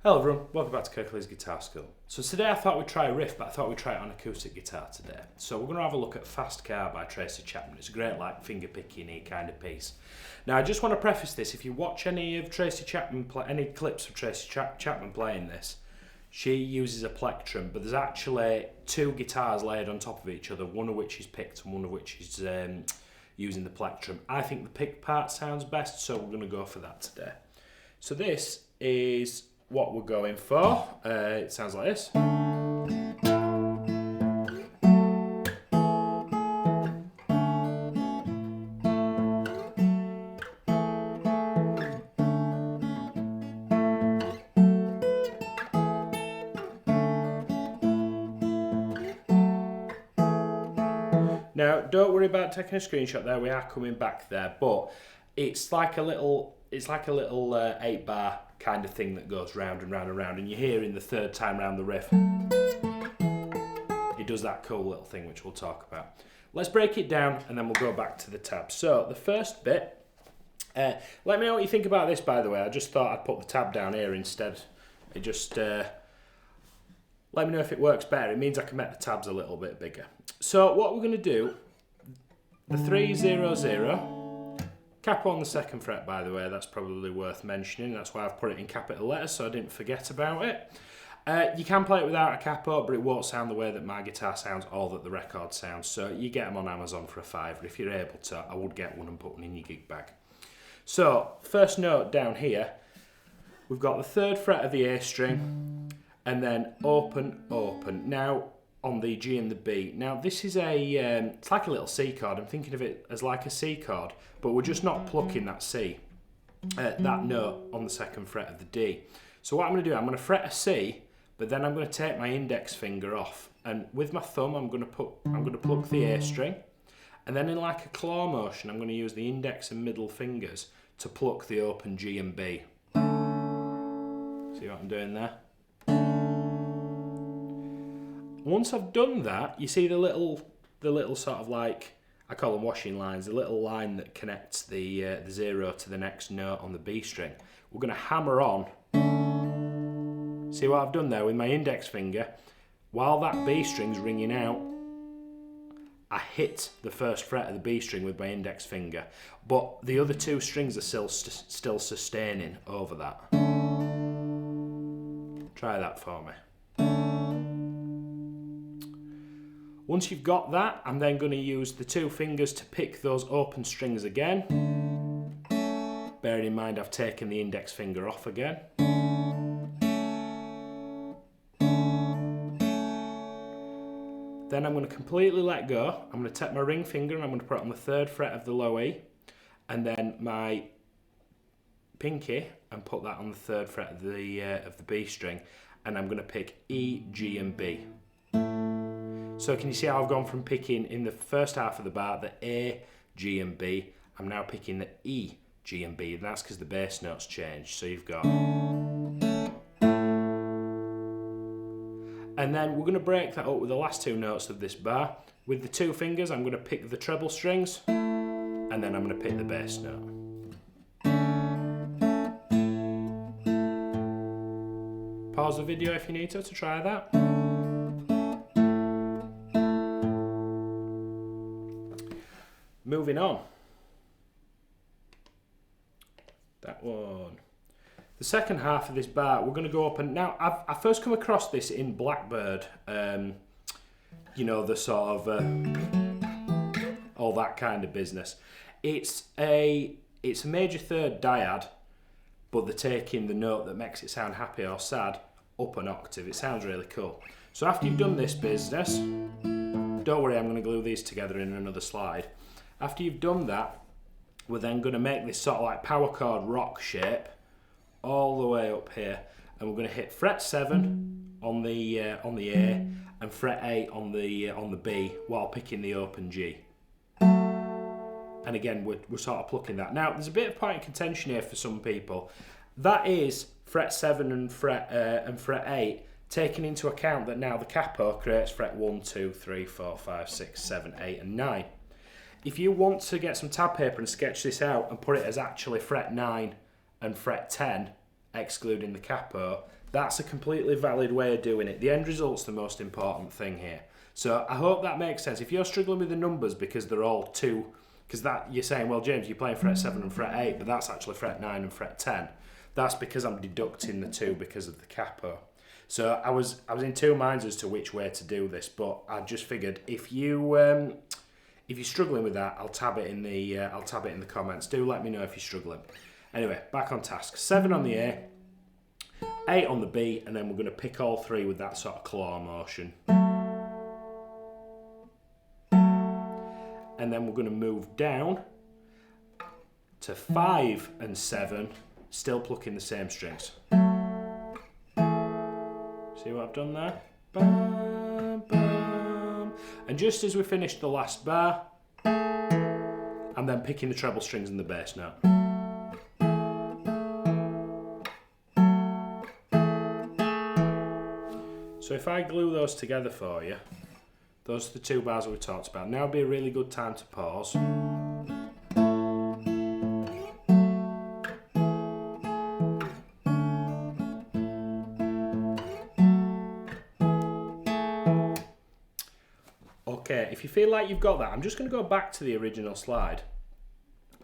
Hello everyone, welcome back to Kirklees Guitar School. So today I thought we'd try a riff, but I thought we'd try it on acoustic guitar today. So we're going to have a look at Fast Car by Tracy Chapman. It's a great like finger-picking-y kind of piece. Now I just want to preface this, if you watch any of Tracy Chapman, any clips of Tracy Chapman playing this, she uses a plectrum, but there's actually two guitars layered on top of each other, one of which is picked and one of which is using the plectrum. I think the picked part sounds best, so we're going to go for that today. So this is what we're going for. It sounds like this. Now, don't worry about taking a screenshot there. We are coming back there, but it's like a little 8-bar kind of thing that goes round and round and round, and you hear in the third time round the riff, it does that cool little thing which we'll talk about. Let's break it down and then we'll go back to the tab. So the first bit, let me know what you think about this, by the way. I just thought I'd put the tab down here instead. It just, let me know if it works better. It means I can make the tabs a little bit bigger. So what we're going to do, the 3-0-0, capo on the second fret, by the way, that's probably worth mentioning. That's why I've put it in capital letters so I didn't forget about it. You can play it without a capo, but it won't sound the way that my guitar sounds or that the record sounds. So you get them on Amazon for $5. If you're able to, I would get one and put one in your gig bag. So first note down here, we've got the third fret of the A string and then open, open. Now on the G and the B. Now this is it's like a little C chord. I'm thinking of it as like a C chord, but we're just not plucking that C, that note on the second fret of the D. So what I'm going to do, I'm going to fret a C, but then I'm going to take my index finger off, and with my thumb I'm going to pluck the A string, and then in like a claw motion I'm going to use the index and middle fingers to pluck the open G and B. See what I'm doing there? Once I've done that, you see the little sort of like, I call them washing lines, the little line that connects the 0 to the next note on the B string. We're going to hammer on. See what I've done there with my index finger? While that B string's ringing out, I hit the first fret of the B string with my index finger, but the other two strings are still sustaining over that. Try that for me. Once you've got that, I'm then going to use the two fingers to pick those open strings again. Bearing in mind I've taken the index finger off again. Then I'm going to completely let go. I'm going to take my ring finger and I'm going to put it on the third fret of the low E, and then my pinky and put that on the third fret of the B string, and I'm going to pick E, G and B. So can you see how I've gone from picking in the first half of the bar the A, G and B, I'm now picking the E, G and B, and that's because the bass notes changed. So you've got... And then we're going to break that up with the last two notes of this bar. With the two fingers I'm going to pick the treble strings, and then I'm going to pick the bass note. Pause the video if you need to try that. Moving on. That one. The second half of this bar, we're going to go up, and now I first come across this in Blackbird. You know, the sort of all that kind of business. It's a major third diad, but they're taking the note that makes it sound happy or sad up an octave. It sounds really cool. So after you've done this business, don't worry, I'm going to glue these together in another slide. After you've done that, we're then going to make this sort of like power chord rock shape all the way up here, and we're going to hit fret 7 on the A and fret 8 on the B while picking the open G. And again, we're sort of plucking that. Now, there's a bit of point of contention here for some people. That is fret 7 and fret 8, taking into account that now the capo creates fret 1, 2, 3, 4, 5, 6, 7, 8 and 9. If you want to get some tab paper and sketch this out and put it as actually fret 9 and fret 10, excluding the capo, that's a completely valid way of doing it. The end result's the most important thing here. So I hope that makes sense. If you're struggling with the numbers because they're all 2, because that you're saying, well, James, you're playing fret 7 and fret 8, but that's actually fret 9 and fret 10. That's because I'm deducting the 2 because of the capo. So I was in two minds as to which way to do this, but I just figured if you're struggling with that, I'll tab it in the comments. Do let me know if you're struggling. Anyway, back on task. 7 on the A, 8 on the B, and then we're going to pick all 3 with that sort of claw motion. And then we're going to move down to 5 and 7, still plucking the same strings. See what I've done there? Bam, bam. And just as we finished the last bar, I'm then picking the treble strings and the bass note. So if I glue those together for you, those are the 2 bars that we talked about. Now would be a really good time to pause. Okay, if you feel like you've got that, I'm just going to go back to the original slide.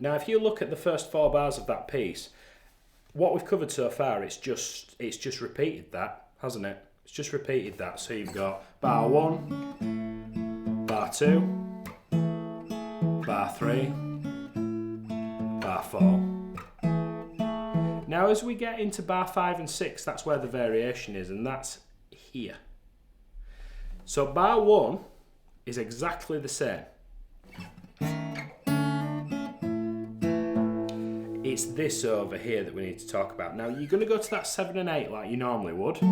Now, if you look at the first 4 bars of that piece, what we've covered so far, it's just repeated that, hasn't it? It's just repeated that. So you've got bar 1, bar 2, bar 3, bar 4. Now, as we get into bar 5 and 6, that's where the variation is, and that's here. So bar 1 is exactly the same. It's this over here that we need to talk about. Now you're going to go to that 7 and 8 like you normally would,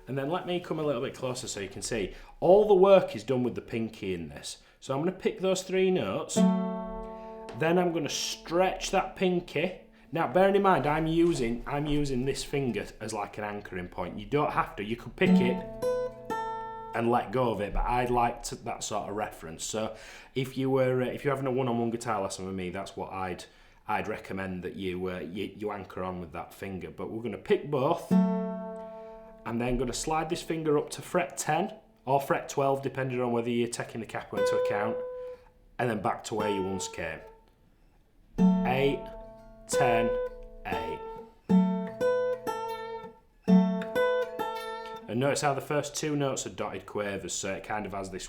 and then let me come a little bit closer so you can see. All the work is done with the pinky in this. So I'm going to pick those 3 notes, then I'm going to stretch that pinky. Now bearing in mind I'm using this finger as like an anchoring point. You don't have to, you could pick it and let go of it, but I liked that sort of reference. So if you're having a one-on-one guitar lesson with me, that's what I'd recommend, that you anchor on with that finger. But we're going to pick both, and then going to slide this finger up to fret 10 or fret 12, depending on whether you're taking the capo into account, and then back to where you once came. 8, 10, 8. And notice how the first 2 notes are dotted quavers, so it kind of has this,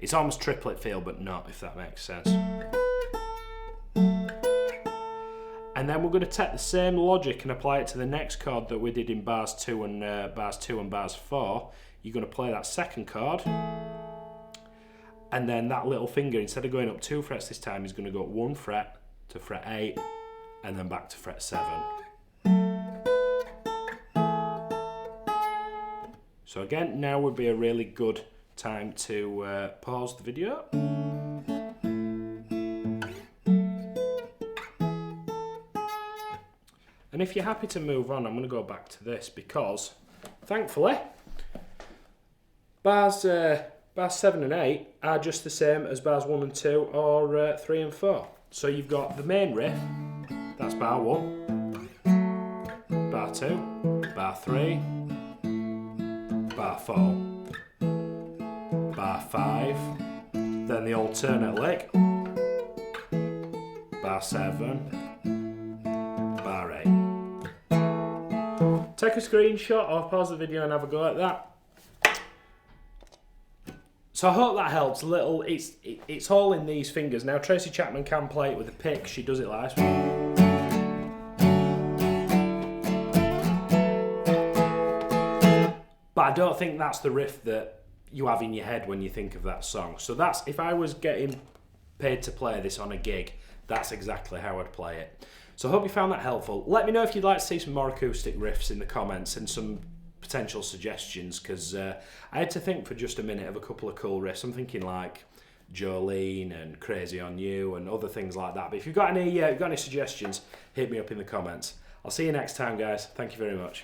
it's almost triplet feel, but not, if that makes sense. And then we're going to take the same logic and apply it to the next chord that we did in bars 2 and bars 4. You're going to play that second chord, and then that little finger, instead of going up 2 frets this time, is going to go up 1 fret to fret 8, and then back to fret 7. So again, now would be a really good time to pause the video. And if you're happy to move on, I'm going to go back to this because, thankfully, bars 7 and 8 are just the same as bars 1 and 2 or 3 and 4. So you've got the main riff, that's bar 1, bar 2, bar 3, bar 4, bar 5, then the alternate lick, bar 7, bar 8. Take a screenshot or pause the video and have a go at that. So I hope that helps a little. It's all in these fingers. Now Tracy Chapman can play it with a pick, she does it like this. But I don't think that's the riff that you have in your head when you think of that song. So that's, if I was getting paid to play this on a gig, that's exactly how I'd play it. So I hope you found that helpful. Let me know if you'd like to see some more acoustic riffs in the comments and some potential suggestions, because I had to think for just a minute of a couple of cool riffs. I'm thinking like Jolene and Crazy on You and other things like that. But if you've got any suggestions, hit me up in the comments. I'll see you next time, guys. Thank you very much.